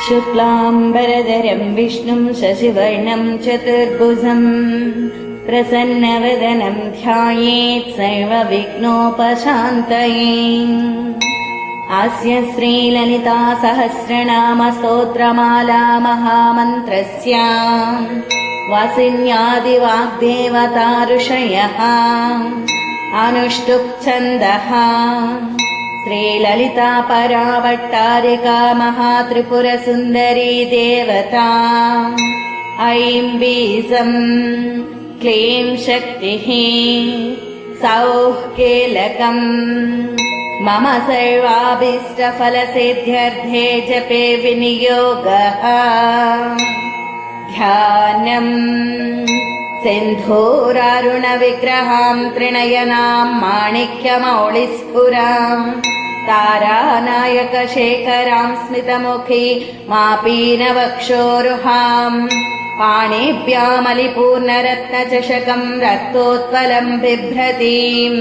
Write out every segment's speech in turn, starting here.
शुक्लाम्बरधरं विष्णुं शशिवर्णं चतुर्भुजम् प्रसन्नवदनं ध्यायेत् सर्वविघ्नोपशान्तये। अस्य श्रीललिता सहस्रनाम स्तोत्रमाला महामन्त्रस्य वासिन्यादिवाग्देवता ऋषयः अनुष्टुप् छन्दः। श्रीललिता परावट्टारिका महात्रिपुरसुन्दरी देवता। ऐं बीजम् क्लीं शक्तिः सौः कीलकम् मम सर्वाभीष्टफलसिद्ध्यर्थे जपे विनियोगः। ध्यानम् सिन्धूरारुणविग्रहां त्रिनयनां माणिक्यमौलिस्फुरां तारानायकशेखरां स्मितमुखी मापीनवक्षोरुहां पाणिभ्यामलिपूर्णरत्नचषकं रक्तोत्पलं बिभ्रतीं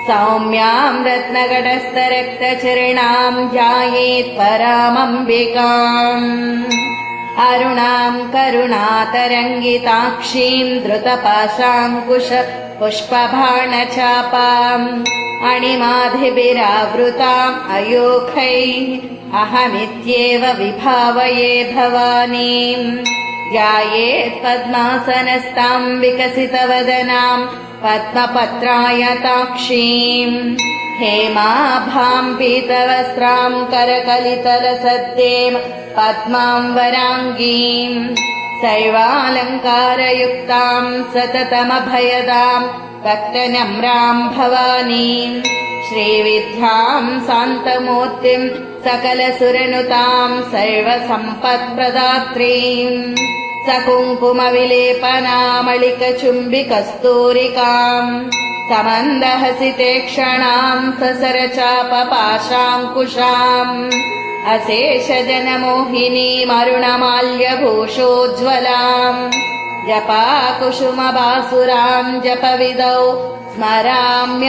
सौम्यां रत्नगडस्थरक्तचरणां ध्यायेत् परामम्बिकाम्। अरुणां करुणातरङ्गिताक्षीं द्रुतपाशाङ्कुश पुष्पबाणचापाम् अणिमाधिभिरावृताम् अयोखैः अहमित्येव विभावये भवानीं। ध्यायेत् पद्मासनस्तां विकसितवदनां पद्मपत्रायताक्षीं हेमाभां पीतवस्त्रां करकलितलसद्दें पद्मां वराङ्गीं सर्वालङ्कारयुक्तां सततमभयदां भक्तनम्रां भवानीं। श्रीविद्यां शान्तमूर्तिं सकलसुरनुतां सर्वसम्पत्प्रदात्रीं सकुङ्कुमविलेपनामलिकचुम्बिकस्तूरिकां समन्दहसितेक्षणां ससरचापपाशाङ्कुशाम् अशेषजनमोहिनीमरुणमाल्यभूषोज्ज्वलाम् जपाकुसुमबासुरां जपविदौ स्मराम्यम्बिकाम्।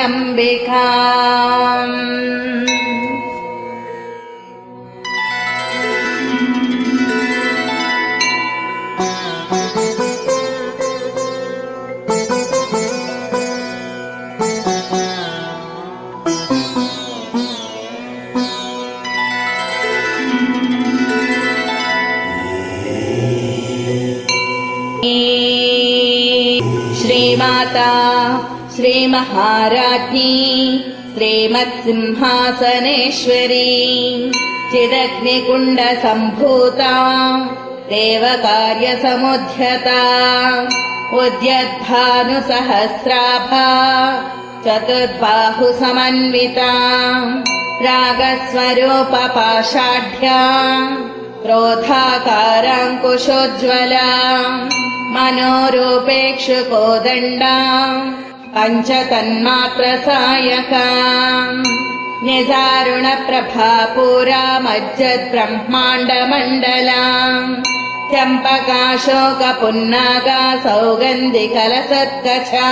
श्रीमाता श्रीमहाराज्ञी श्रीमत्सिंहासनेश्वरी चिदग्निकुण्डसम्भूता देवकार्यसमुद्यता उद्यद्भानुसहस्राभा चतुर्बाहुसमन्विता रागस्वरूपपाषाढ्या क्रोधाकाराङ्कुशोज्ज्वला मनोरूपेक्षुकोदण्डा पञ्चतन्मात्रसायका निजारुणप्रभापूरा मज्जद्ब्रह्माण्डमण्डला चम्पकाशोकपुन्नागा सौगन्धिकलसत्कचा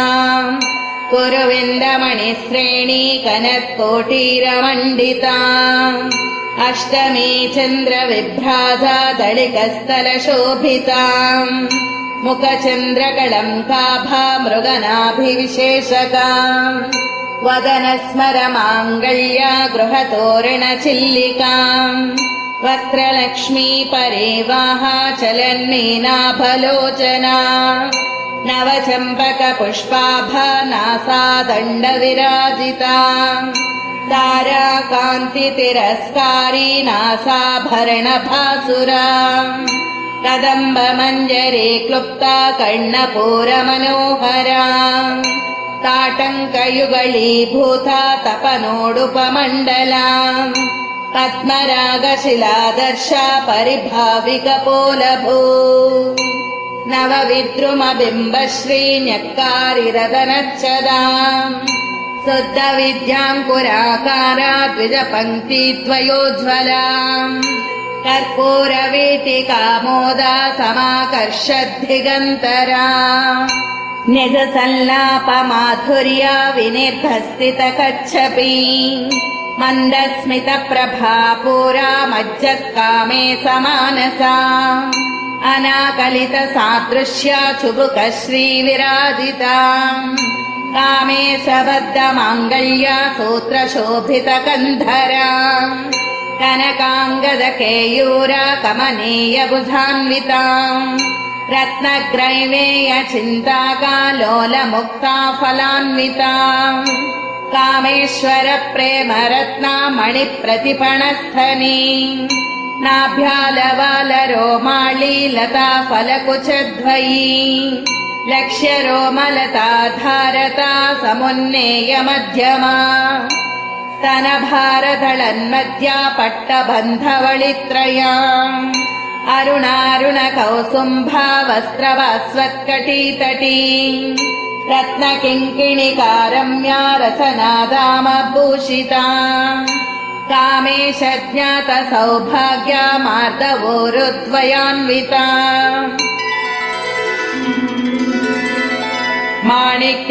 कुरुविन्दमणिश्रेणी कनत्कोटीरमण्डिता अष्टमी चन्द्रविभ्राजा दलिकस्थलशोभिता मुखचन्द्रकलङ्काभा मृगनाभिविशेषका वदनस्मरमाङ्गल्या गृहतोरणचिल्लिका वक्त्रलक्ष्मी परेवाहा चलन्मीनाभलोचना नवचम्पकपुष्पाभा नासादण्डविराजिता ताराकान्तितिरस्कारी नासाभरणभासुरा कदम्बमञ्जरे क्लुप्ता कर्णपूरमनोहरा ताटङ्कयुगलीभूता तपनोडुपमण्डला पद्मरागशिलादर्शा परिभाविकपोलभू नवविद्रुमबिम्बश्रीन्यक्कारिरदनच्छदा शुद्धविद्याङ्कुराकारा द्विजपङ्क्तिद्वयोज्ज्वला कर्पूरवीटिकामोदा समाकर्षद्दिगन्तरा निजसल्लापमाधुर्या विनिर्भस्तितकच्छपी मन्दस्मितप्रभा पुरा मज्जत्कामे समानसा अनाकलितसादृश्या चुबुकश्रीविराजिता कामेशबद्धमाङ्गल्या सूत्रशोभितकन्धरा कनकाङ्गदकेयूरा कमनीयबुधान्विता रत्नग्रैवेयचिन्ताकालोलमुक्ता फलान्विता कामेश्वरप्रेमरत्ना मणिप्रतिपणस्थनी नाभ्यालवालरोमाळी लता फलकुचद्वयी लक्ष्यरोमलता धारता समुन्नेयमध्यमा स्तनभारदळन्मध्या पट्टबन्धवळित्रया अरुणारुणकौसुम्भा वस्त्रवस्वत्कटीतटी रत्नकिङ्किणिकारम्या रसनादामभूषिता कामेशज्ञातसौभाग्या मार्दवोरुद्वयान्विता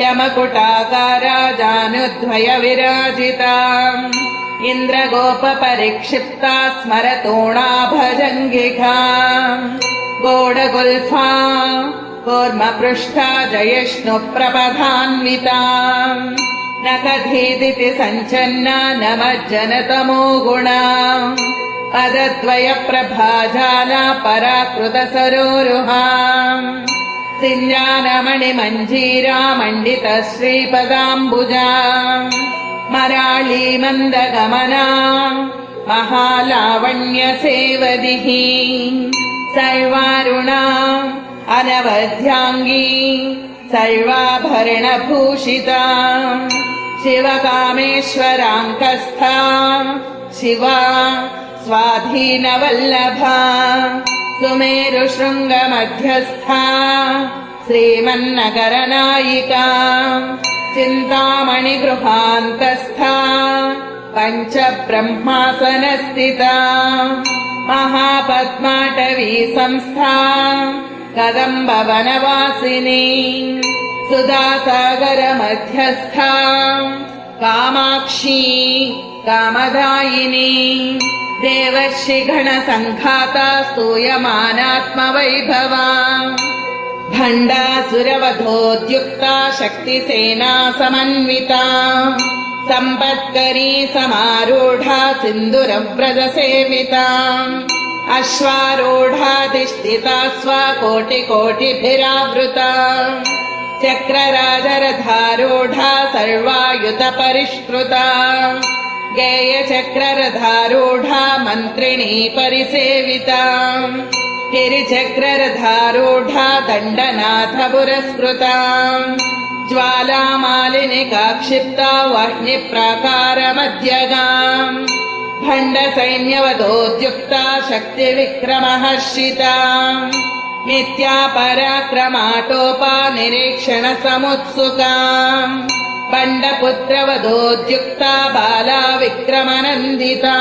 माणिक्यमकुटाकारा जानुद्वय विराजिता इन्द्रगोपपरिक्षिप्ता स्मरतोणाभजङ्गिका गोडगुल्फा कूर्मपृष्ठा जयिष्णुप्रपदान्विता नखधीदिति सञ्चन्ना नमज्जनतमो गुणा पदद्वयप्रभाजाला पराकृतसरोरुहा सिञ्जानमणिमञ्जीरा मण्डितश्रीपदाम्बुजा मराळी मन्दगमना महालावण्यसेवदिः सर्वारुणा अनवध्याङ्गी सर्वाभरणभूषिता शिवकामेश्वराङ्कस्था शिवा स्वाधीनवल्लभा सुमेरुशृङ्गमध्यस्था श्रीमन्नगरनायिका चिन्तामणिगृहान्तस्था पञ्चब्रह्मासनस्थिता महापद्माटवी संस्था कदम्बवनवासिनी सुधासागरमध्यस्था कामाक्षी कामदायिनी देवर्षिगणसङ्घाता स्तूयमानात्मवैभवा भण्डासुरवधोद्युक्ता शक्तिसेना समन्विता सम्पत्करी समारूढा सिन्दूरव्रजसेविता अश्वारूढाधिष्ठिता स्वकोटिकोटिभिरावृता चक्रराजरथारूढा सर्वायुधपरिष्कृता गेयचक्ररथारूढा मन्त्रिणी परिसेविता गिरिचक्ररथारूढा दण्डनाथपुरस्कृता ज्वालामालिनिकाक्षिप्ता वह्निप्राकारमध्यगा भण्डसैन्यवधोद्युक्ता शक्तिविक्रमहर्षिता नित्या पराक्रमाटोपा निरीक्षणसमुत्सुका बण्डपुत्रवधोद्युक्ता बाला विक्रमनन्दिता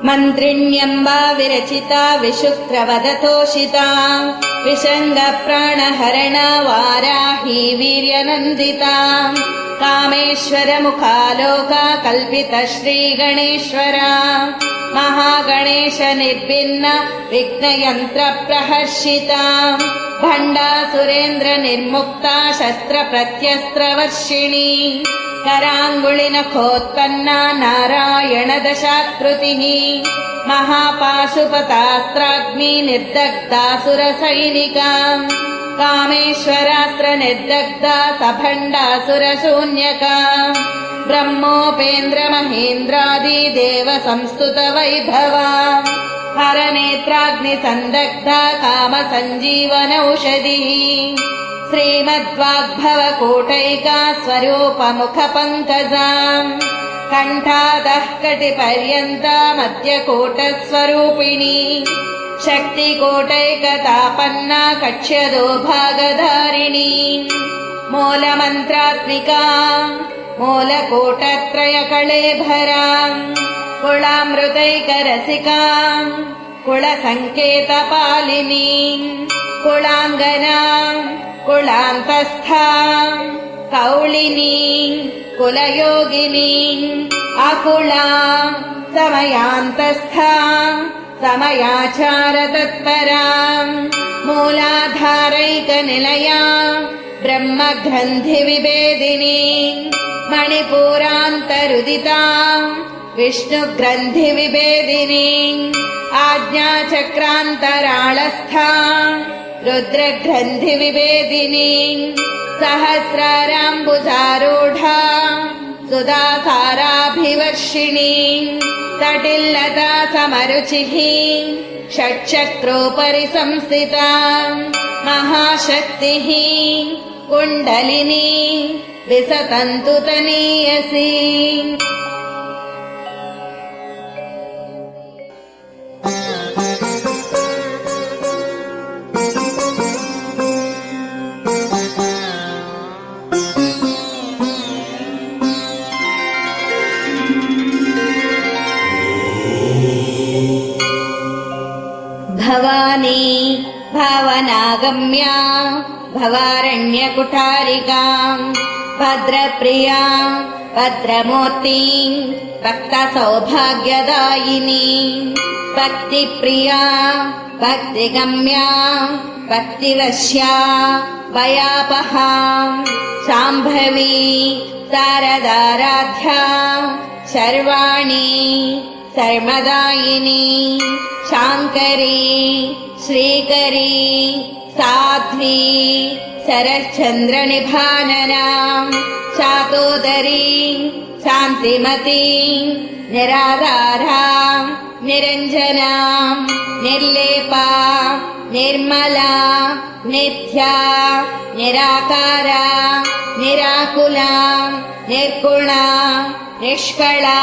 मन्त्रिण्यम्बा विरचिता विशुक्रवदतोषिता विषङ्गप्राणहरणा वाराही वीर्यनन्दिता कामेश्वरमुखालोका कल्पिता श्रीगणेश्वरा महागणेश निर्भिन्न विघ्नयन्त्रप्रहर्षिता भण्डासुरेन्द्र निर्मुक्ता शस्त्रप्रत्यस्त्रवर्षिणी कराङ्गुलिनखोत्पन्ना नारायणदशाकृतिः महापाशुपतास्त्राग्नि निर्दग्धासुरसैनिका कामेश्वरास्त्र निर्दग्धा सभण्डासुरशून्यका ब्रह्मोपेन्द्र महेन्द्रादि देव संस्तुत वैभवा हरनेत्राग्निसन्दग्धा कामसञ्जीवनौषधिः श्रीमद्वाग्भवकूटैका स्वरूपमुखपङ्कजा कण्ठादः कटिपर्यन्ता मध्यकूटस्वरूपिणी शक्तिकूटैकतापन्ना कक्ष्यदो भागधारिणी मूलमन्त्रात्मिका मूलकूटत्रयकळेभरा कुलामृतैकरसिका कुलसङ्केतपालिनी कुलाङ्गना कुलान्तस्था कौलिनी कुलयोगिनी अकुला समयान्तस्था समयाचारतत्परा मूलाधारैकनिलया ब्रह्मग्रन्थिविभेदिनी मणिपूरान्तरुदिता विष्णुग्रन्थिविभेदिनी आज्ञाचक्रान्तराळस्था रुद्रग्रन्थिविभेदिनी सहस्राराम्बुजारूढा सुधासाराभिवर्षिणी तटिल्लता समरुचिः षट्चक्रोपरि संस्थिता महाशक्तिः कुण्डलिनी विसतन्तु तनीयसी। भवानी भावनागम्या भवारण्यकुठारिका भद्रप्रिया भद्रमूर्ति भक्तसौभाग्यदायिनी भक्तिप्रिया भक्तिगम्या भक्तिवश्या भयापहा शाम्भवी शारदाराध्या शर्वाणी सर्वदायिनी शाङ्करी श्रीकरी साध्वी शरच्चन्द्रनिभानना शातोदरी शान्तिमती निराधारा निरञ्जना निर्लेपा निर्मला नित्या निराकारा निराकुला निर्गुणा निष्कला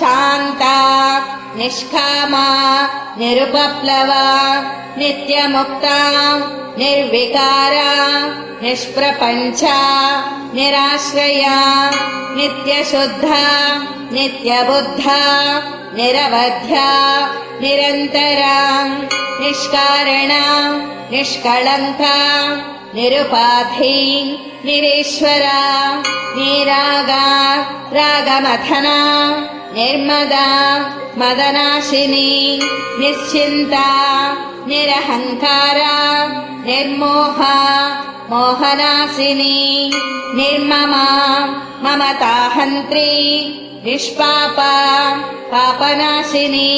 शान्ता निष्कामा निरुपप्लवा नित्यमुक्ता निर्विकारा निष्प्रपञ्चा निराश्रया नित्यशुद्धा नित्यबुद्धा निरवध्या निरन्तरा निष्कारणा निष्कळङ्का निरुपाधी निरीश्वरा निरागा रागमथना निर्मदा मदनाशिनी निश्चिन्ता निरहङ्कारा निर्मोहा मोहनाशिनी निर्ममा ममताहन्त्री निष्पापा पापनाशिनी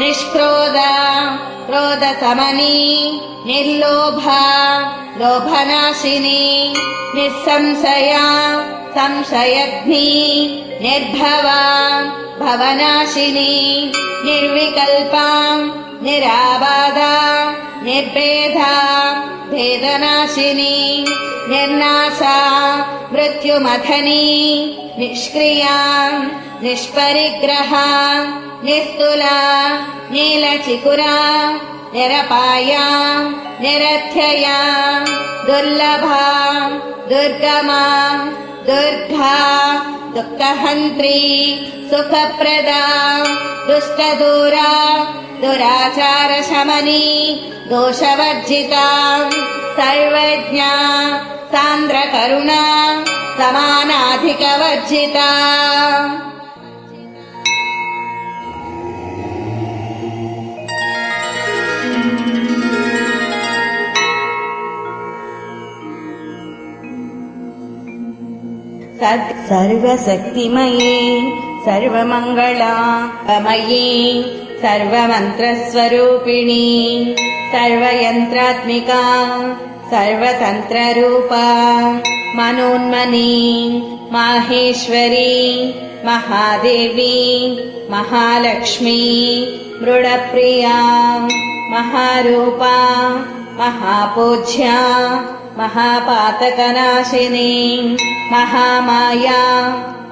निष्क्रोधा क्रोधशमनी निर्लोभा लोभनाशिनी निस्संशया संशयग्नी निर्भवा भवनाशिनी निर्विकल्पा निराबाधा निर्भेदा भेदनाशिनी निर्नाशा मृत्युमथनी निष्क्रिया निष्परिग्रहा निस्तुला नीलचिकुरा निरपाया निरथ्यया दुर्लभा दुर्गमा दुर्गा दुःखहन्त्री सुखप्रदा दुष्टदूरा दुराचारशमनी दोषवर्जिता सर्वज्ञा सान्द्रकरुणा समानाधिकवर्जिता। सर्वशक्तिमयी सर्वमङ्गलामयी सर्वमन्त्रस्वरूपिणी सर्वयन्त्रात्मिका सर्वतन्त्ररूपा मनोन्मनी माहेश्वरी महादेवी महालक्ष्मी मृडप्रिया महारूपा महापूज्या महापातकनाशिनी महामाया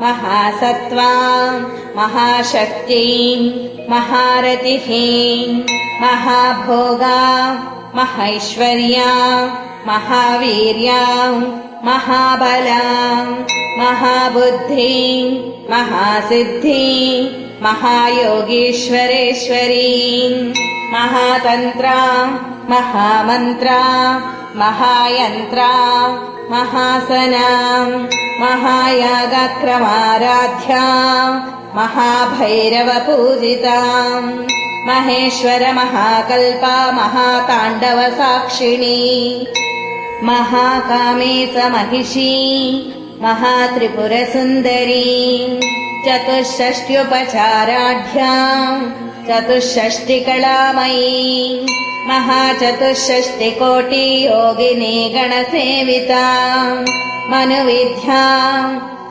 महासत्त्वा महाशक्ति महारतिः महाभोगा महैश्वर्या महावीर्या महाबलां महाबुद्धिं महासिद्धिं महायोगीश्वरेश्वरीं महातन्त्रा महामन्त्रा महायन्त्रा महासनां महायागक्रमाराध्या महाभैरवपूजितां महेश्वर महाकल्पा महाताण्डवसाक्षिणी महाकामेश महिषी महात्रिपुरसुन्दरी चतुष्षष्ट्युपचाराढ्या चतुष्षष्टिकलामयी महाचतुष्षष्टिकोटियोगिनी गणसेविता मनुविद्या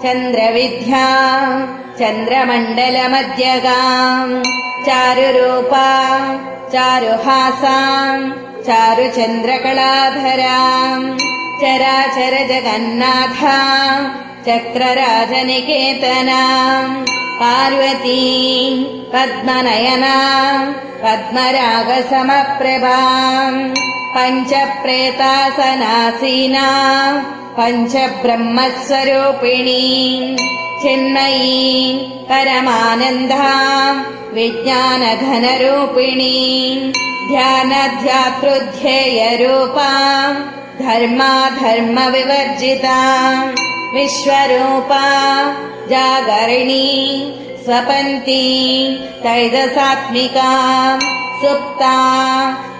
चन्द्रविद्या चन्द्रमण्डलमध्यगां चारुरूपा चारुहासां चारुचन्द्रकलाधरां चराचर जगन्नाथा चक्रराजनिकेतनां पार्वतीं पद्मनयनां पद्मरागसमप्रभां पञ्चप्रेतासनासीनां पञ्चब्रह्मस्वरूपिणीं चिन्मयीं परमानन्दां विज्ञानघनरूपिणीं ध्यानध्यातृध्येयरूपां धर्माधर्मविवर्जितां विश्वरूपा जागरिणी स्वपन्ती तैजसात्मिका सुप्ता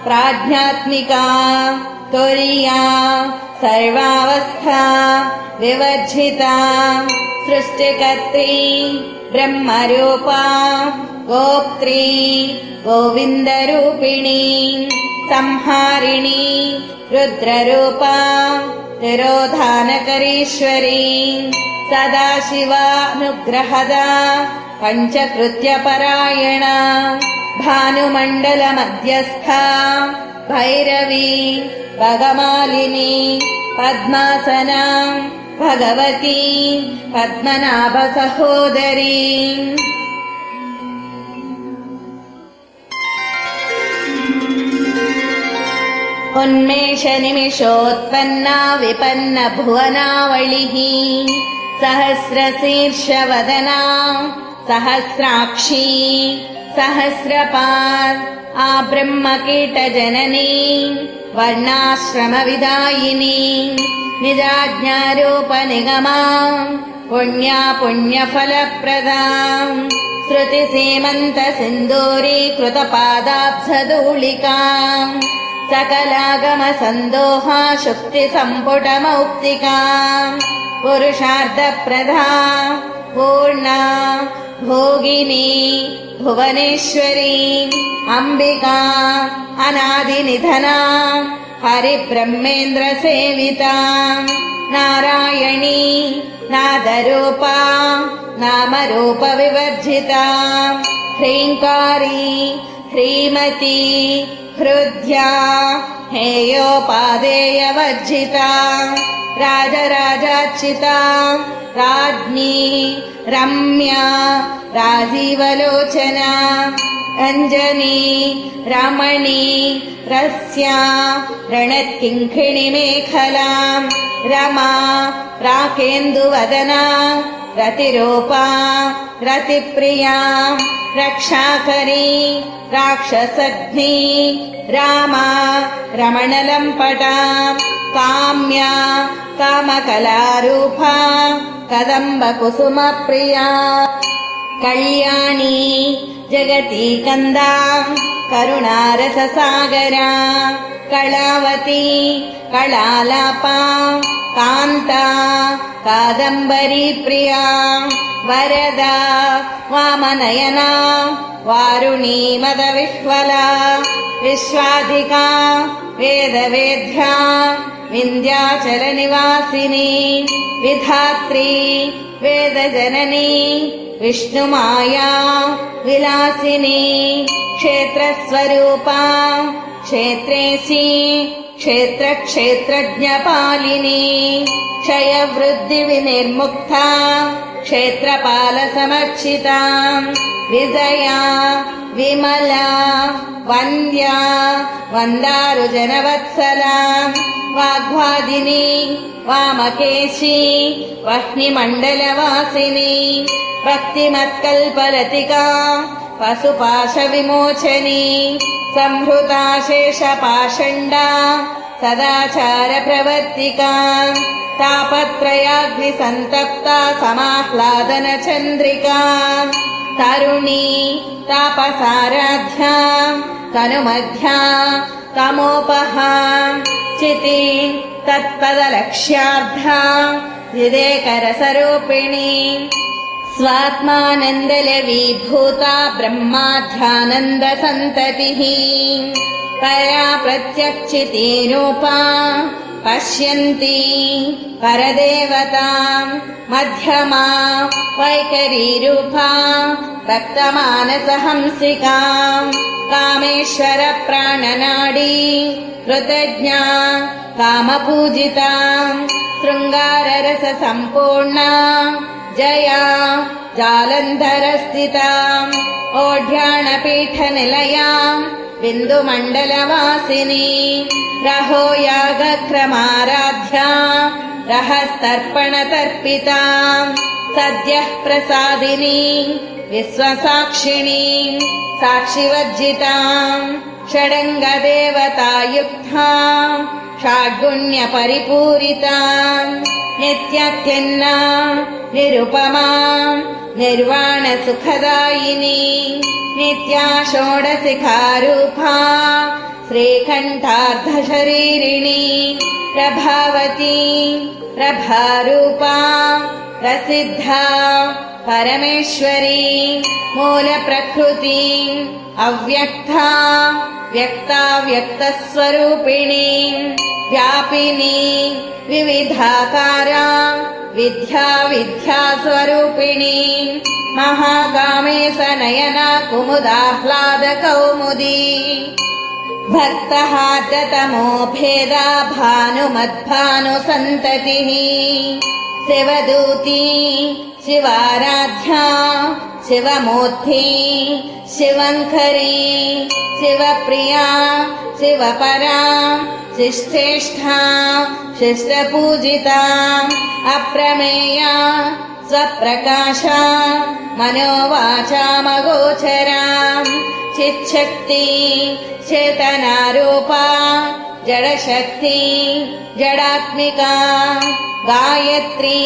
प्राज्ञात्मिका तुर्या सर्वावस्था विवर्जिता सृष्टिकर्त्री ब्रह्मरूपा गोप्त्री गोविन्दरूपिणी संहारिणी रुद्ररूपा तिरोधानकरीश्वरी सदाशिवानुग्रहदा पञ्चकृत्यपरायणा भानुमण्डलमध्यस्था भैरवी भगमालिनी पद्मासना भगवती पद्मनाभसहोदरी उन्मेषनिमिषोत्पन्ना विपन्न भुवनावलिः सहस्रशीर्षवदना सहस्राक्षी सहस्रपाद आब्रह्मकीटजननी वर्णाश्रमविदायिनी निजाज्ञारूपनिगमा पुण्या पुण्यफलप्रदां श्रुतिसीमन्तसिन्दूरीकृतपादाब्जधूलिकां सकलागमसन्दोहा शुक्तिसम्पुटमौक्तिकां पुरुषार्थप्रदा पूर्णा भोगिनी भुवनेश्वरी अम्बिका अनादिनिधना हरिब्रह्मेन्द्रसेविता नारायणी नादरूपा नामरूपविवर्जिता ह्रीङ्कारी ह्रीमती हृद्या हेयोपादेयवर्जिता राजराजार्चिता राज्ञी रम्या राजीवलोचना अञ्जनी रमणी रस्या रणत्किङ्किणिमेखलां रमा राकेन्दुवदना रतिरूपा रतिप्रिया रक्षाकरी राक्षसग्नी रामा रमणलम्पटा काम्या कामकलारूपा कदम्बकुसुमप्रिया कल्याणी जगती कन्दा करुणारससागरा कलावती कलालापा कान्ता कादम्बरी प्रिया वरदा वामनयना वारुणी मदविह्वला विश्वाधिका वेदवेद्या विन्ध्याचलनिवासिनी विधात्री वेदजननी विष्णुमाया विलासिनी क्षेत्रस्वरूपा क्षेत्रेशी क्षेत्रक्षेत्रज्ञपालिनी क्षयवृद्धिविनिर्मुक्ता क्षेत्रपालसमर्चिता विजया विमला वन्द्या वन्दारुजनवत्सला वाग्वादिनी वामकेशी वह्निमण्डलवासिनी भक्तिमत्कल्पलतिका पशुपाशविमोचनी संहृता शेषपाषण्डा सदाचारप्रवर्तिका तापत्रयाग्निसन्तप्ता समाह्लादनचन्द्रिका तरुणी तापसाराध्या तनुमध्या तमोपहा चिति तत्पदलक्ष्यार्धा हृदेकरसरूपिणी स्वात्मानन्दलवीभूता ब्रह्माध्यानन्दसन्ततिः परा प्रत्यक्षितिरूपा पश्यन्ति परदेवता मध्यमा वैखरीरूपा भक्तमानसहंसिका कामेश्वर प्राणनाडी कृतज्ञा कामपूजिता शृङ्गाररससम्पूर्णा जया जालन्धरस्थिता ओढ्याणपीठनिलया बिन्दुमण्डलवासिनी रहो यागक्रमाराध्या रहस्तर्पणतर्पिता सद्यः प्रसादिनी विश्वसाक्षिणी साक्षिवर्जिता षडङ्गदेवतायुक्ता षड्गुण्यपरिपूरिता नित्यक्लिन्ना निरुपमा निर्वाणसुखदायिनी नित्या षोडशिखारूपा श्रीकण्ठार्धशरीरिणी प्रभावती प्रभारूपा प्रसिद्धा परमेश्वरी मूलप्रकृति अव्यक्ता व्यक्ताव्यक्तस्वरूपिणी व्यापिनी विविधाकारा विद्या विद्यास्वरूपिणी महाकामेशनयना कुमुदाह्लादकौमुदी भक्तहार्दतमो भेदा भानुमद्भानुसन्ततिः शिवदूती शिवाराध्या शिवमूर्ति शिवङ्करी शिवप्रिया शिवपरा शिष्ठेष्ठा शिष्टपूजिता अप्रमेया स्वप्रकाशा मनोवाचामगोचरा चिच्छक्ति चेतनारूपा जडशक्ति जडात्मिका गायत्री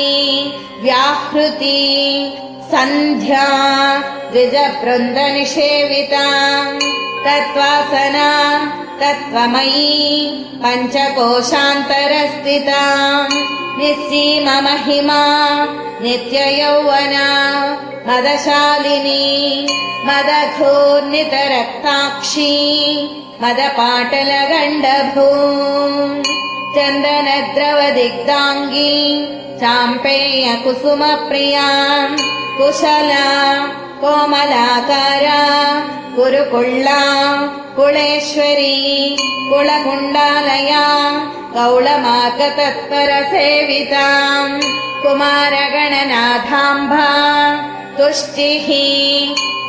व्याहृति सन्ध्या द्विजवृन्दनिषेविता तत्त्वासना तत्त्वमयी पञ्चकोशान्तरस्थिता निस्सीममहिमा नित्ययौवना मदशालिनी मदघोर्नितरक्ताक्षी मदपाटलगण्डभू चन्दनद्रवदिग्धाङ्गी चाम्पेयकुसुमप्रिया कुशला कोमलाकारा कुरुकुळ्ळा कुळेश्वरी कुलकुण्डालया कौळमार्गतत्परसेविता कुमारगणनाथाम्बा तुष्टिः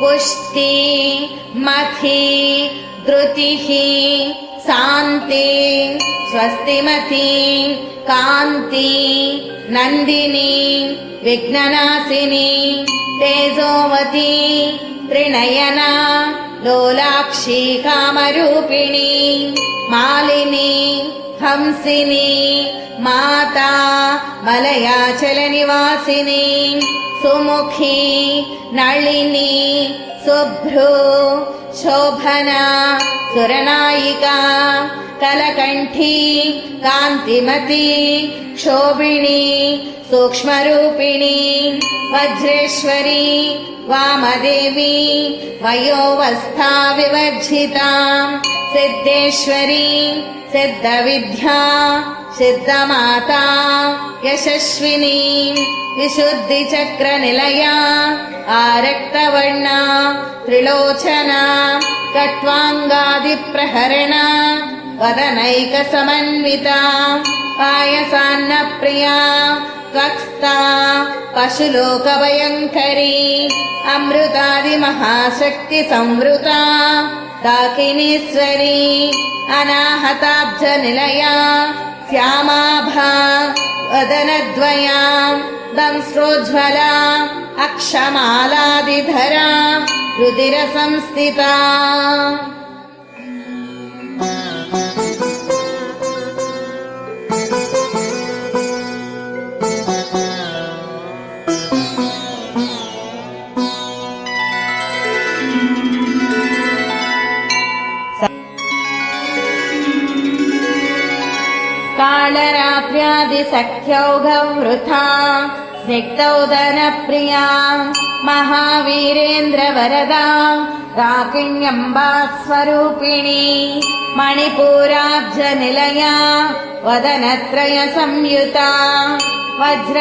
पुष्टि मथि धृतिः शान्ति स्वस्तिमती कान्ति नन्दिनी विघ्ननाशिनी तेजोवती त्रिनयना लोलाक्षी कामरूपिणी मालिनी हंसिनी माता मलयाचलनिवासिनी सुमुखी नलिनी शुभ्रू शोभना सुरनायिका कलकण्ठी कान्तिमती क्षोभिणी सूक्ष्मरूपिणी वज्रेश्वरी वामदेवी वयोवस्था विवर्जिता सिद्धेश्वरी सिद्धविद्या सिद्धमाता यशस्विनी विशुद्धिचक्रनिलया आरक्तवर्णा त्रिलोचना कट्वाङ्गादिप्रहरणा वदनैकसमन्विता पायसान्नप्रिया त्वक्स्ता पशुलोकभयङ्करी अमृतादिमहाशक्ति संवृता दाकिनीश्वरी अनाहताब्जनिलया श्यामाभा वदनद्वया दंष्ट्रोज्ज्वला अक्षमालादिधरा रुधिरसंस्थिता कालरात्र्यादिसख्यौघवृथा स्निग्धौदनप्रिया महावीरेन्द्रवरदा राकिण्यम्बा स्वरूपिणी मणिपूराब्जनिलया वदनत्रय संयुता वज्रादिकायुधोपेता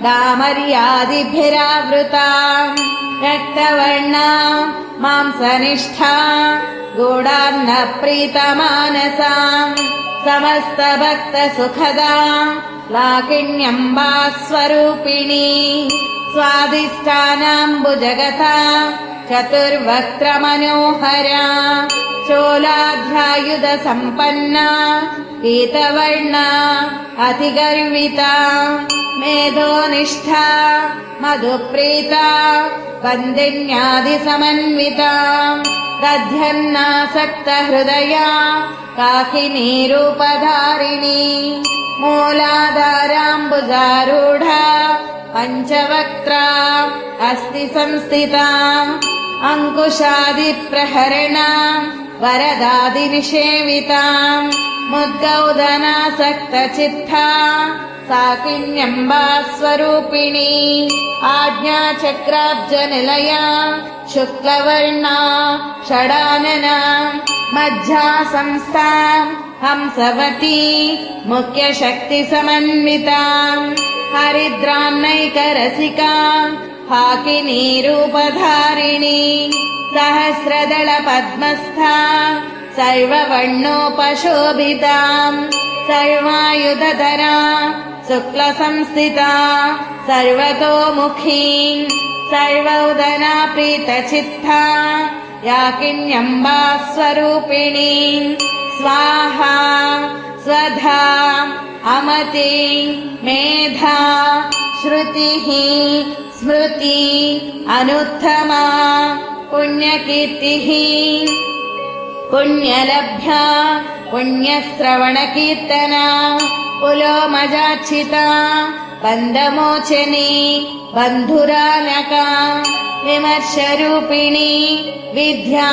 दामर्यादिभिरावृता रक्तवर्णा मांसनिष्ठा गूढार्णप्रीतमानसा समस्तभक्तसुखदा लाकिण्यम्बा स्वरूपिणी स्वादिष्ठानाम्बुजगता चतुर्वक्त्रमनोहरा चोलाध्यायुधसम्पन्ना पीतवर्णा अतिगर्विता मेधोनिष्ठा मधुप्रीता वन्दिन्यादिसमन्विता दध्यन्नासक्तहृदया काकिनीरूपधारिणी मूलाधाराम्बुजारूढा पञ्चवक्त्रा अस्ति संस्थिता अङ्कुशादिप्रहरणा वरदादिनिषेविता मुद्गौदनासक्तचित्ता साकिन्यम्बा स्वरूपिणी आज्ञाचक्राब्जनिलया शुक्लवर्णा षडानना मज्जा संस्था हंसवती मुख्यशक्तिसमन्विता हरिद्रान्नैकरसिका हाकिनीरूपधारिणी सहस्रदलपद्मस्था सर्ववर्णोपशोभिता सर्वायुधधरा शुक्लसंस्थिता सर्वतोमुखी सर्वौदना प्रीतचित्ता याकिन्यम्बा स्वरूपिणी स्वाहा स्वधा अमति मेधा श्रुतिः स्मृति अनुत्तमा पुण्यकीर्तिः पुण्यलभ्या पुण्यश्रवणकीर्तना पुलोमजार्चिता बन्धमोचनी बन्धुरानका विमर्शरूपिणी विद्या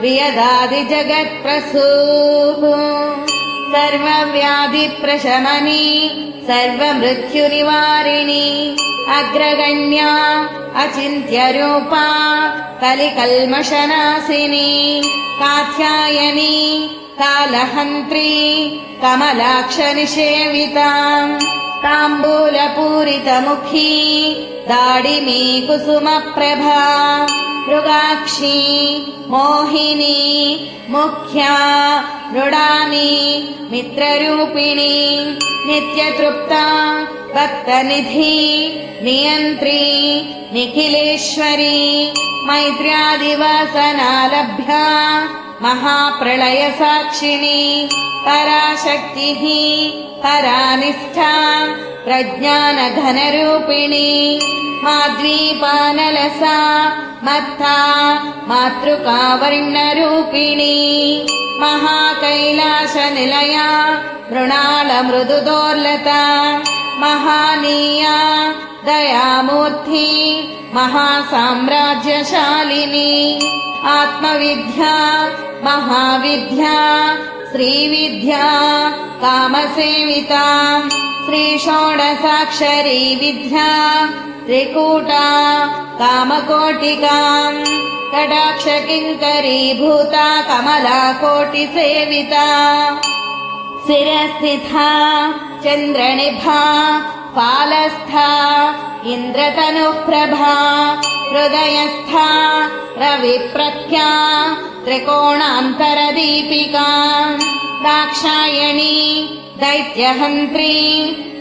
वियदादिजगत्प्रसूः सर्वव्याधिप्रशमनी सर्वमृत्युनिवारिणी अग्रगण्या अचिन्त्यरूपा कलिकल्मषनाशिनी कात्यायनी कालहन्त्री कमलाक्षनिषेविता ताम्बूलपूरितमुखी दाडिमी कुसुमप्रभा मृगाक्षी मोहिनी मुख्या मृडानी मित्ररूपिणी नित्यतृप्ता भक्तनिधि नियन्त्री निखिलेश्वरी मैत्र्यादिवासनालभ्या महाप्रलयसाक्षिणी पराशक्तिः परानिष्ठा प्रज्ञानघनरूपिणी माद्वीपानलसा मत्ता मातृकावर्णरूपिणी महाकैलासनिलया मृणालमृदुदोर्लता महानीया दयामूर्ति महासाम्राज्यशालिनी आत्मविद्या महाविद्या श्रीविद्या कामसेविता श्रीषोडशाक्षरी विद्या त्रिकूटा कामकोटिका कटाक्षकिङ्करीभूता कमलाकोटिसेविता शिरस्थिता चन्द्रनिभा फालस्था इन्द्रतनुप्रभा हृदयस्था रविप्रख्या त्रिकोणान्तरदीपिका दाक्षायणी दैत्यहन्त्री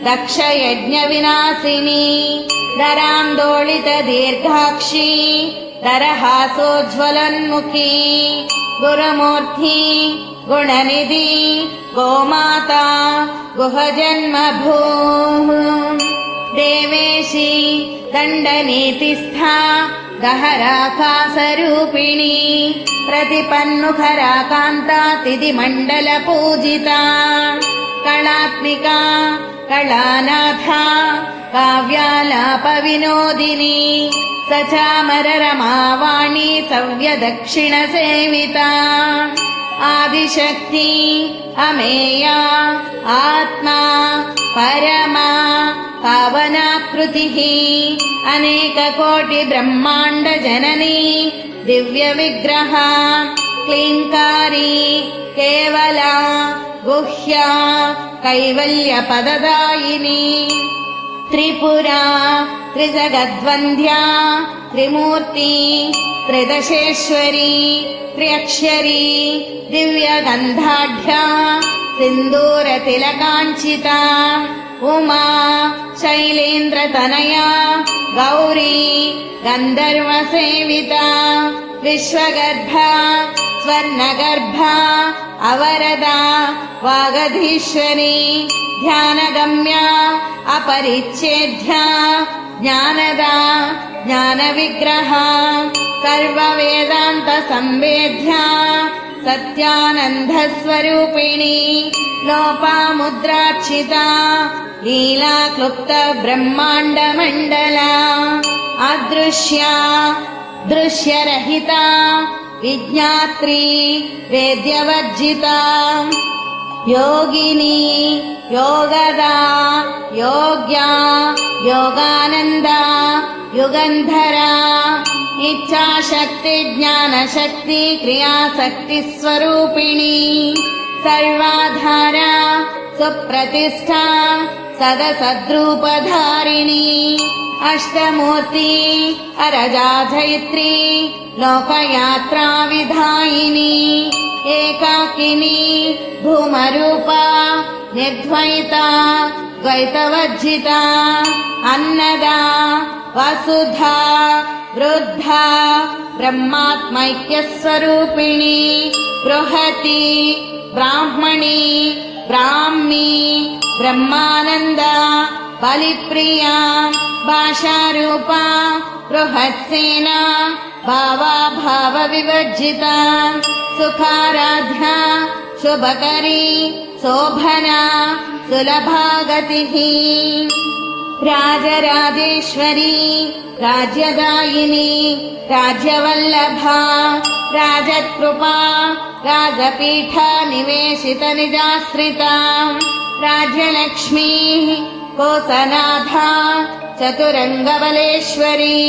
दक्षयज्ञविनाशिनी दरान्दोलितदीर्घाक्षी दरहासोज्ज्वलन्मुखी गुरुमूर्ति गुणनिधि गोमाता गुहजन्मभूः देवेशी दण्डनीतिस्था दहराकाशरूपिणी प्रतिपन्मुखराकान्ता तिथिमण्डलपूजिता कलात्मिका कलानाथा काव्यालापविनोदिनी सचामररमावाणी सव्यदक्षिणसेविता आदिशक्ति अमेया आत्मा परमा पावनाकृतिः अनेककोटिब्रह्माण्डजननी दिव्यविग्रहा क्लीङ्कारी केवला गुह्या कैवल्यपददायिनी त्रिपुरा त्रिजगद्वन्द्या त्रिमूर्ति त्रिदशेश्वरी त्र्यक्षरी दिव्यगन्धाढ्या सिन्दूरतिलकाञ्चिता उमा शैलेन्द्रतनया गौरी गन्धर्वसेविता विश्वगर्भा स्वर्णगर्भा अवरदा वागधीश्वरी ध्यानगम्या अपरिच्छेद्या ज्ञानदा ज्ञानविग्रहा सर्ववेदान्तसंवेद्या सत्यानन्दस्वरूपिणी लोपामुद्रार्चिता लीलाक्लुप्तब्रह्माण्डमण्डला अदृश्या दृश्यरहिता विज्ञात्री वेद्यवर्जिता योगिनी योगदा योग्या योगानन्दा युगन्धरा इच्छाशक्ति ज्ञानशक्ति क्रियाशक्ति स्वरूपिणी सर्वाधारा सुप्रतिष्ठा सदसद्रूपधारिणी अष्टमूर्ति अरजाधयित्री लोकयात्रा विधायिनी एकाकिनी भूमरूपा निर्द्वैता द्वैतवर्जिता अन्नदा वसुधा वृद्धा ब्रह्मात्मैक्यस्वरूपिणी बृहती ब्राह्मणी ब्राह्मी ब्रह्मानन्दा बलिप्रिया भाषारूपा बृहत्सेना भावाभावविवर्जिता सुखाराध्या शुभकरी शोभना सुलभागतिः राजराजेश्वरी राज्यदायिनी राज्यवल्लभा राजकृपा राजपीठा निवेशितनिजाश्रिता राज्यलक्ष्मी कोसनाथा चतुरङ्गबलेश्वरी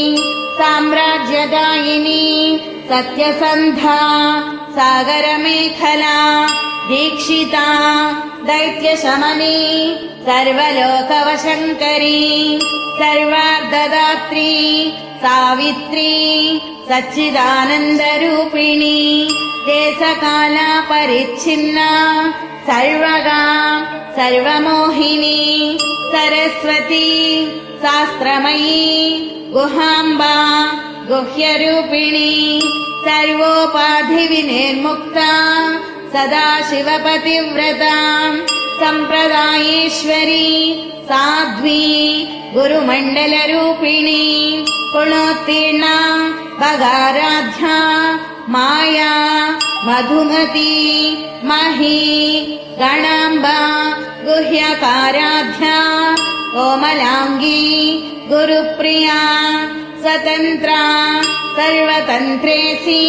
साम्राज्यदायिनी सत्यसन्धा सागरमेखला दीक्षिता दैत्यशमनी सर्वलोकवशङ्करी सर्वार्धदात्री सावित्री सच्चिदानन्दरूपिणी देशकाला परिच्छिन्ना सर्वगा सर्वमोहिनी सरस्वती शास्त्रमयी गुहाम्बा गुह्यरूपिणी सर्वोपाधिविनिर्मुक्ता सदाशिवपतिव्रता सम्प्रदायेश्वरी साध्वी गुरुमण्डलरूपिणी गुणोत्तीर्णा भगाराध्या माया मधुमती मही गणाम्बा गुह्यकाराध्या कोमलाङ्गी गुरुप्रिया स्वतन्त्रा सर्वतन्त्रेसी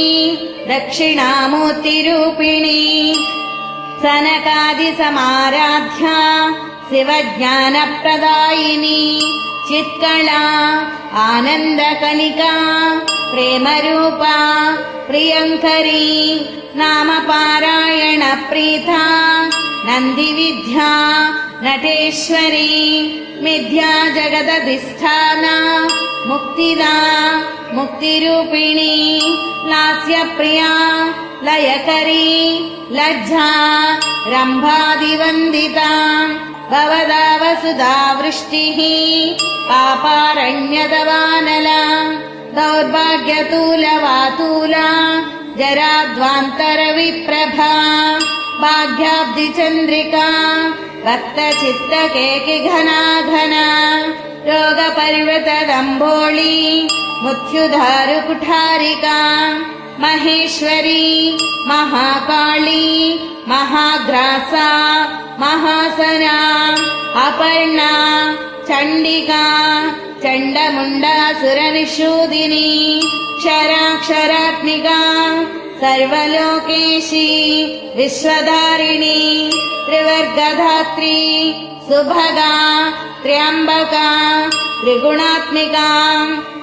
दक्षिणामूर्तिरूपिणी सनकादिसमाराध्या शिवज्ञानप्रदायिनी चित्कला आनन्दकनिका प्रेमरूपा प्रियङ्करी नामपारायणप्रीता नन्दिविद्या नटेश्वरी मिथ्या जगदधिष्ठाना मुक्तिदा मुक्तिरूपिणी लास्यप्रिया लयकरी लज्जा रम्भादिवन्दिता भवदा वसुधा वृष्टिः पापारण्यदवानला दौर्भाग्यतूलवातूला जराध्वान्तरविप्रभा भाग्याब्धिचन्द्रिका भक्तचित्तकेकिघना घना रोगपरिवृतदम्भोळी मृत्युधारुकुठारिका महेश्वरी महाकाली महाग्रासा महासना अपर्णा चण्डिका चण्डमुण्डासुरनिषूदिनी क्षराक्षरात्मिका सर्वलोकेशी विश्वधारिणी त्रिवर्गधात्री सुभगा त्र्यम्बका त्रिगुणात्मिका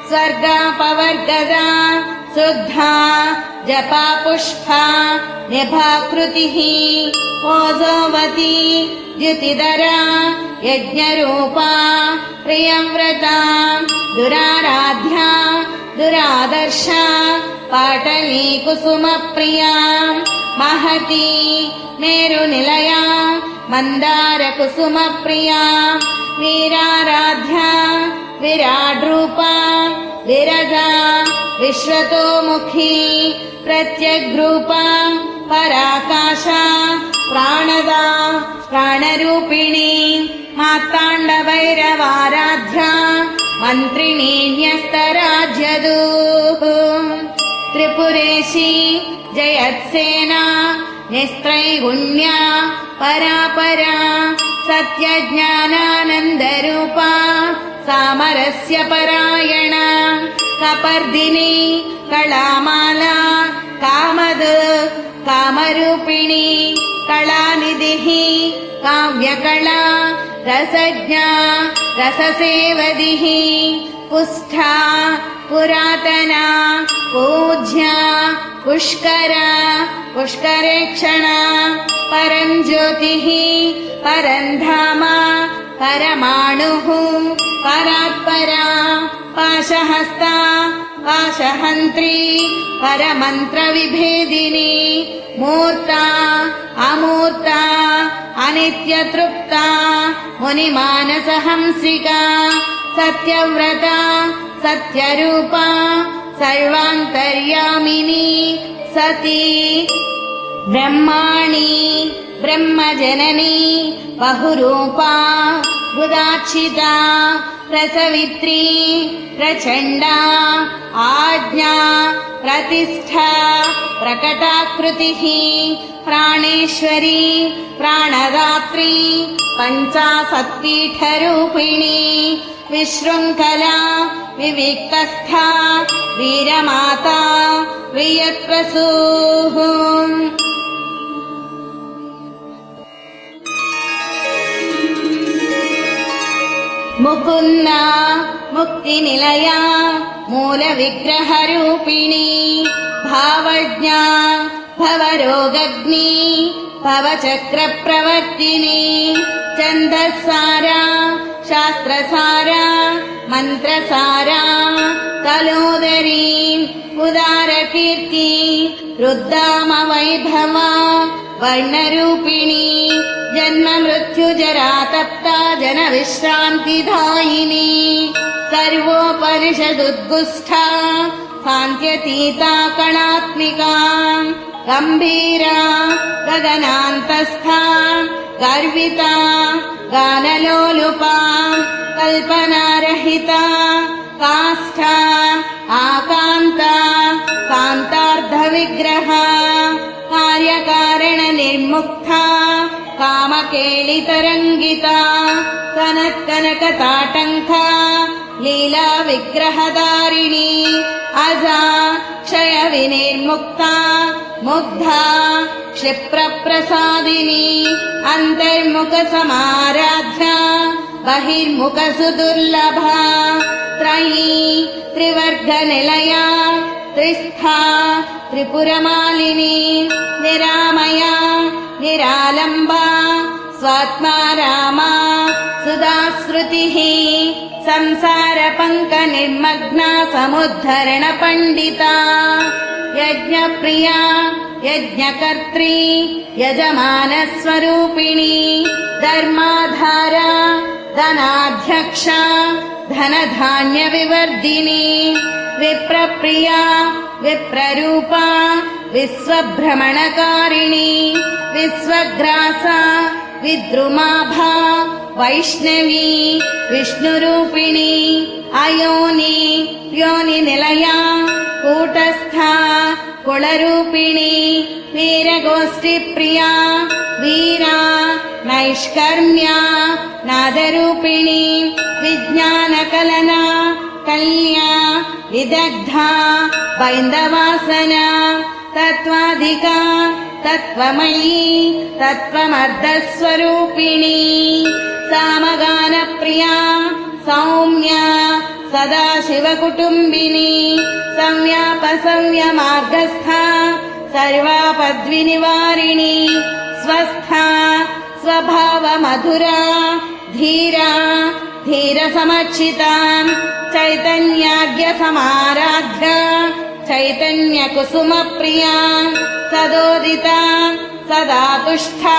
स्वर्गापवर्गदा शुद्धा जपा पुष्पा निभाकृतिः ओजोवती द्युतिधरा यज्ञरूपा प्रियव्रता दुराराध्या दुरादर्शा पाटली कुसुमप्रिया महती मेरुनिलया मन्दारकुसुमप्रिया वीराराध्या विराड्रूपा विरजा विश्वतोमुखी प्रत्यग्रूपा पराकाशा प्राणदा प्राणरूपिणी मार्ताण्डभैरवाराध्या मन्त्रिणी न्यस्तराज्यदूः त्रिपुरेशी जयत्सेना निस्त्रैगुण्या परापरा सत्यज्ञानानन्दरूपा सामरस्य परायणा कपर्दिनी कलामाला कामद कामरूपिणी कलानिधिः काव्यकला रसज्ञा रससेवदिः पुष्ठा पुरातना पूज्या पुष्करा पुष्करेक्षणा परञ्ज्योतिः परन्धाम परमाणुः परात्परा पाशहस्ता पाशहन्त्री परमन्त्रविभेदिनी मूर्ता अमूर्ता अनित्यतृप्ता मुनिमानसहंसिका सत्यव्रता सत्यरूपा सर्वान्तर्यामिनी सती ब्रह्माणी ब्रह्मजननी बहुरूपा बुधाक्षिता प्रसवित्री प्रचण्डा आज्ञा प्रतिष्ठा प्रकटाकृतिः प्राणेश्वरी प्राणदात्री पञ्चाशत्पीठरूपिणी विशृङ्खला विविक्तस्था वीरमाता वियत्प्रसूः मुकुन्दा मुक्तिनिलया मूलविग्रहरूपिणी भावज्ञा भवरोगग्नी भवचक्रप्रवर्तिनी छन्दस्सारा शास्त्रसारा मन्त्रसारा कलोदरी उदारकीर्ति रुद्दामवैभवा वर्णरूपिणी जन्म मृत्यु जरा तप्ता जनविश्रान्तिदायिनी सर्वोपनिषदुद्गुष्ठा शान्त्यतीता कणात्मिका गम्भीरा गगनान्तस्था गर्विता गानलोलुपा कल्पनारहिता काष्ठा आकान्ता कान्तार्धविग्रहा कार्यकारणनिर्मुक्ता कामकेलितरङ्गिता कनत्कनकताटङ्का लीला विग्रहधारिणी अजा क्षयविनिर्मुक्ता मुग्धा क्षिप्रप्रसादिनी अन्तर्मुखसमाराध्या बहिर्मुखसुदुर्लभा त्रयी त्रिवर्गनिलया त्रिस्था त्रिपुरमालिनी निरामया निरालम्बा स्वात्मा रामा सुधाश्रुतिः संसारपङ्कनिर्मग्ना समुद्धरणपण्डिता यज्ञप्रिया यज्ञकर्त्री यजमानस्वरूपिणी धर्माधारा धनाध्यक्षा धनधान्यविवर्धिनी विप्रप्रिया विप्ररूपा विश्वभ्रमणकारिणी विश्वग्रासा विद्रुमाभा वैष्णवी विष्णुरूपिणी अयोनि योनिनिलया कूटस्था कुलरूपिणी वीरगोष्ठिप्रिया वीरा नैष्कर्म्या नादरूपिणी विज्ञानकलना कल्या विदग्धा बैन्दवासना तत्त्वाधिका तत्त्वमयी तत्त्वमर्धस्वरूपिणी सामगानप्रिया सौम्या सदाशिवकुटुम्बिनी संव्यापसंव्यमार्गस्था सर्वापद्विनिवारिणी स्वस्था स्वभावमधुरा धीरा धीरसमर्चिता चैतन्यार्घ्यसमाराध्या चैतन्यकुसुमप्रिया सदोदिता सदा तुष्टा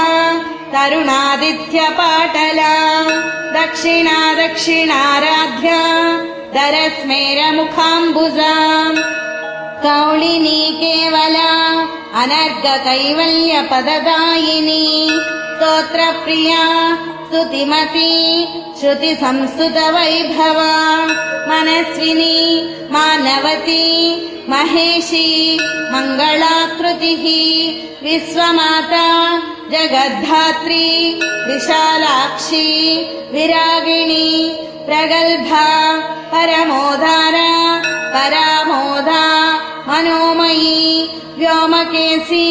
तरुणादित्यपाटला दक्षिणा दक्षिणाराध्या दरस्मेरमुखाम्बुजा कौलिनी केवला अनर्घकैवल्यपददायिनी स्तोत्रप्रिया स्तुतिमती श्रुतिसंस्तुतवैभवा मनस्विनी मानवती महेशी मङ्गलाकृतिः विश्वमाता जगद्धात्री विशालाक्षी विरागिणी प्रगल्भा परमोदारा परामोदा मनोमयी व्योमकेशी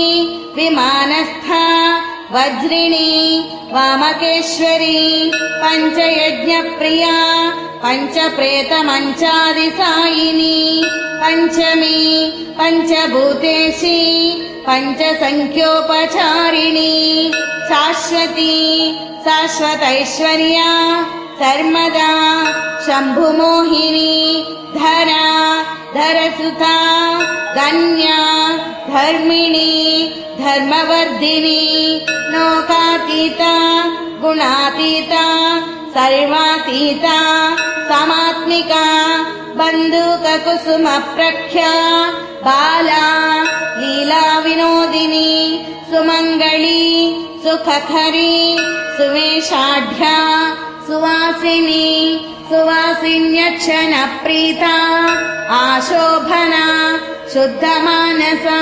विमानस्था वज्रिणी वामकेश्वरी पञ्चयज्ञप्रिया पञ्चप्रेतमञ्चादिसायिनी पञ्चमी पञ्चभूतेशी पञ्चसङ्ख्योपचारिणी शाश्वती शाश्वतैश्वर्या सर्वदा शम्भुमोहिनी धरा धरसुता गण्या धर्मिणी धर्मवर्धिनी लोकातीता गुणातीता सर्वातीता समात्मिका बन्दूककुसुमप्रख्या बाला लीला विनोदिनी सुमङ्गली सुखकरी सुवेशाढ्या सुवासिनी सुवासिन्यक्षणप्रीता आशोभना शुद्धमानसा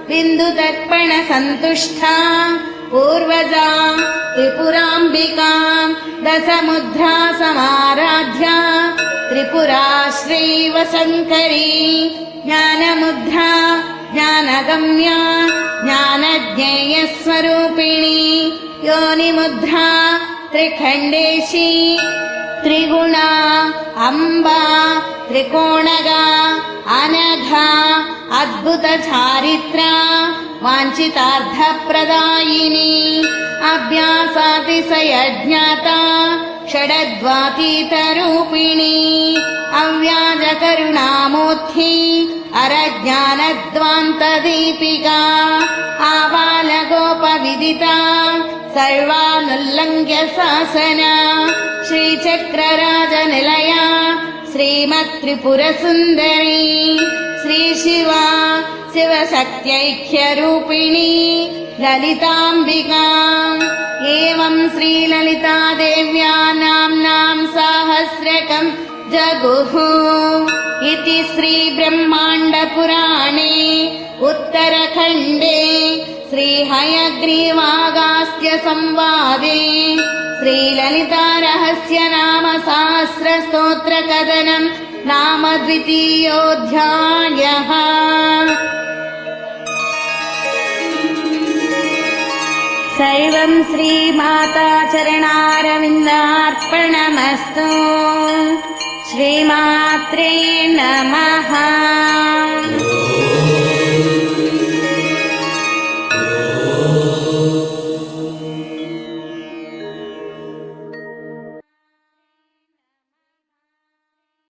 बिन्दुदर्पणसन्तुष्टा पूर्वजा त्रिपुराम्बिका दशमुद्रा समाराध्या त्रिपुरा श्रीवशङ्करी ज्ञानमुद्रा ज्ञानगम्या ज्ञानज्ञेयस्वरूपिणी योनिमुद्रा त्रिखण्डेशी त्रिगुणा अम्बा त्रिकोणगा अनघा अद्भुतचारित्रा वाञ्छितार्थप्रदायिनी अभ्यासातिशयज्ञाता षडद्वातीतरूपिणी अव्याजकरुणामूर्ति अरज्ञानध्वान्तदीपिका आबालगोपविदिता सर्वानुल्लङ्घ्य शासना श्रीचक्रराजनिलया श्रीमत्त्रिपुरसुन्दरी श्रीशिवा शिवशक्त्यैक्यरूपिणी ललिताम्बिका एवं श्रीललितादेव्या नाम्नां साहस्रकं जगुः इति श्रीब्रह्माण्डपुराणे उत्तरखण्डे श्रीहयग्रीवागास्त्यसंवादे श्रीललितारहस्यनाम सहस्रस्तोत्रकथनं नाम द्वितीयोऽध्यायः। सर्वं श्रीमाताचरणारविन्दार्पणमस्तु। श्रीमात्रे नमः।